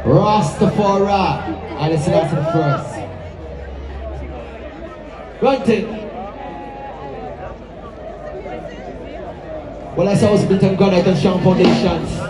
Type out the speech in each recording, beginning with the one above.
Rastafari. And listen to the first. One thing. Well, I saw us built on God at the strong foundations.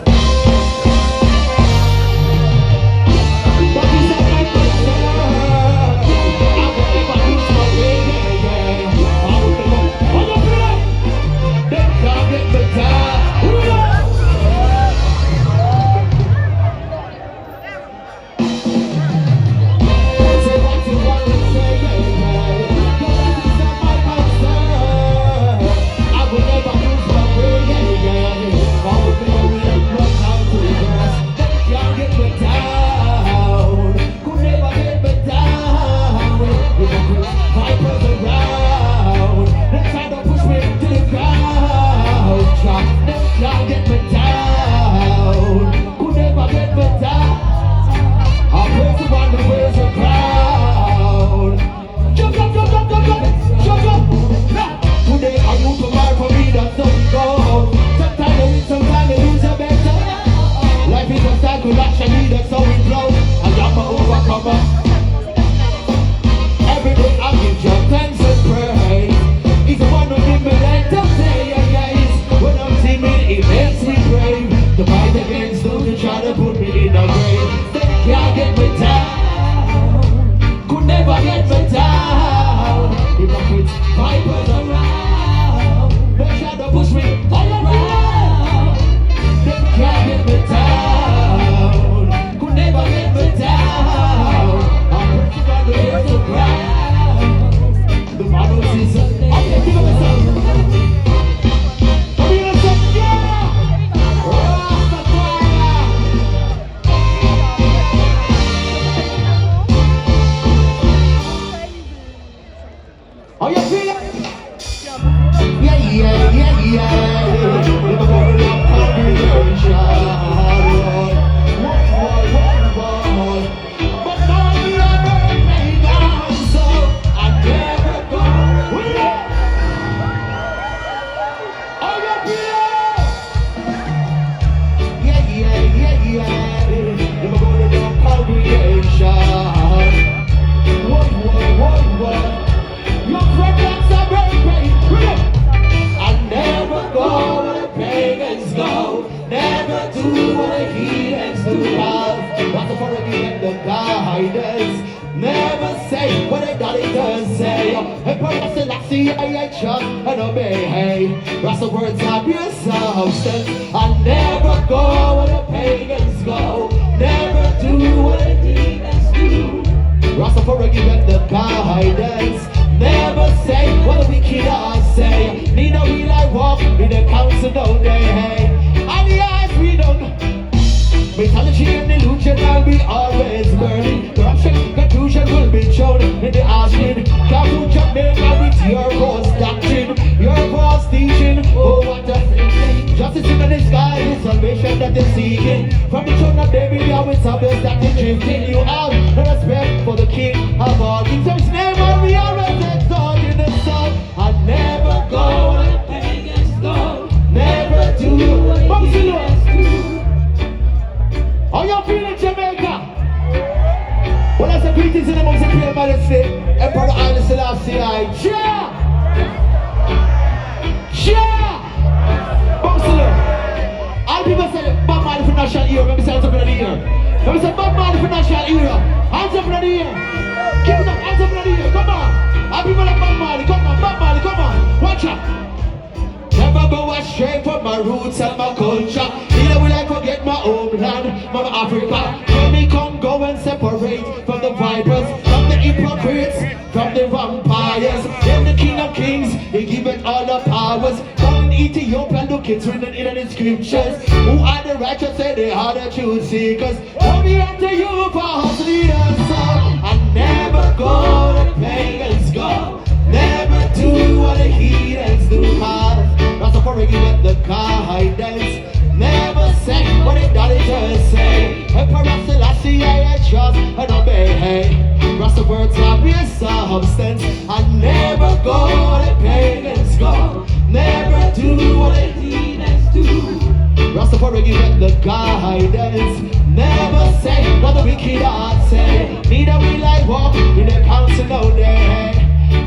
Rastafari give it the guidance. Never say what the wicked heart say. Neither will I walk in the council all day.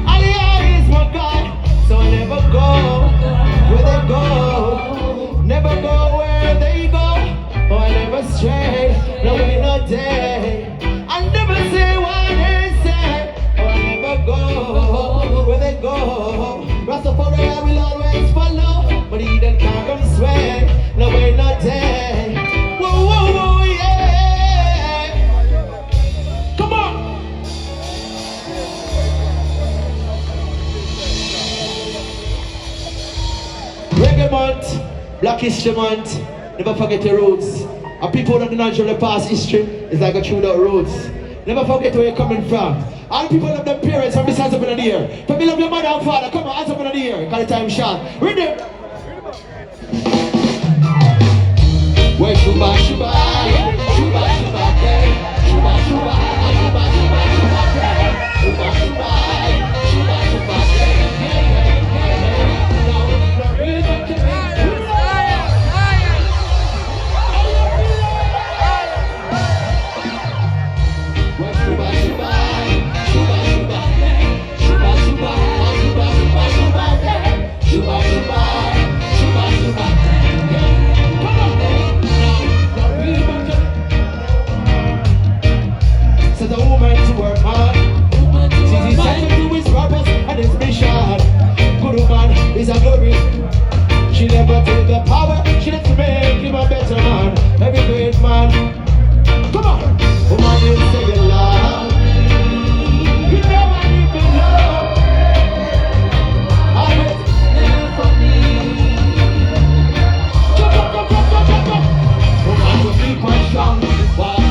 Allah is my God, so I never go where they go. Never go where they go. Oh, I never stray, no way, no day. I never say what they say. Oh, I never go where they go. Rastafari I will always follow, but he that can't come sway, no way, no day. Whoa, whoa, whoa, yeah. Come on. Reggae month, Black History Month. Never forget your roots. And people that do not know the past history is like a true roots. Never forget where you're coming from. All the people love their parents and besides up in the air. People love your mother and father. Come on, hands up in the air. Call the time shot. Read it. Where Shuba, Shuba, Shuba, Shuba, Shuba, Shuba, Shuba, Shuba, Shuba, Shuba, Shuba, she never take the power, she let make him a better man, every great man. Come on, woman, you say you love, you never need to love. Always there for me. Jump. Woman, you be quite strong. Wow.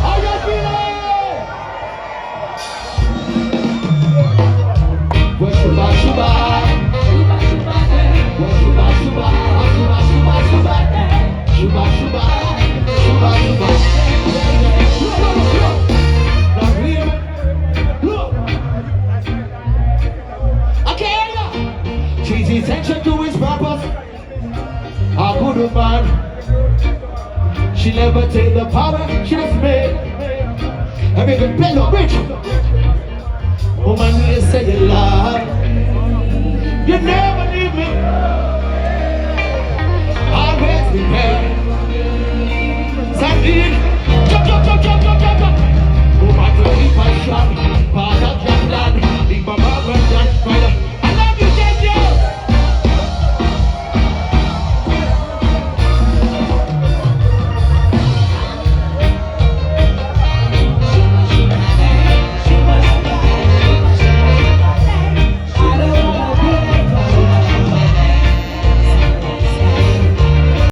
How you feeling? Where's Shuba, Shuba? She's essential to his purpose. A good woman. She never take the power, she just make every good play no rich. Woman, you say you love.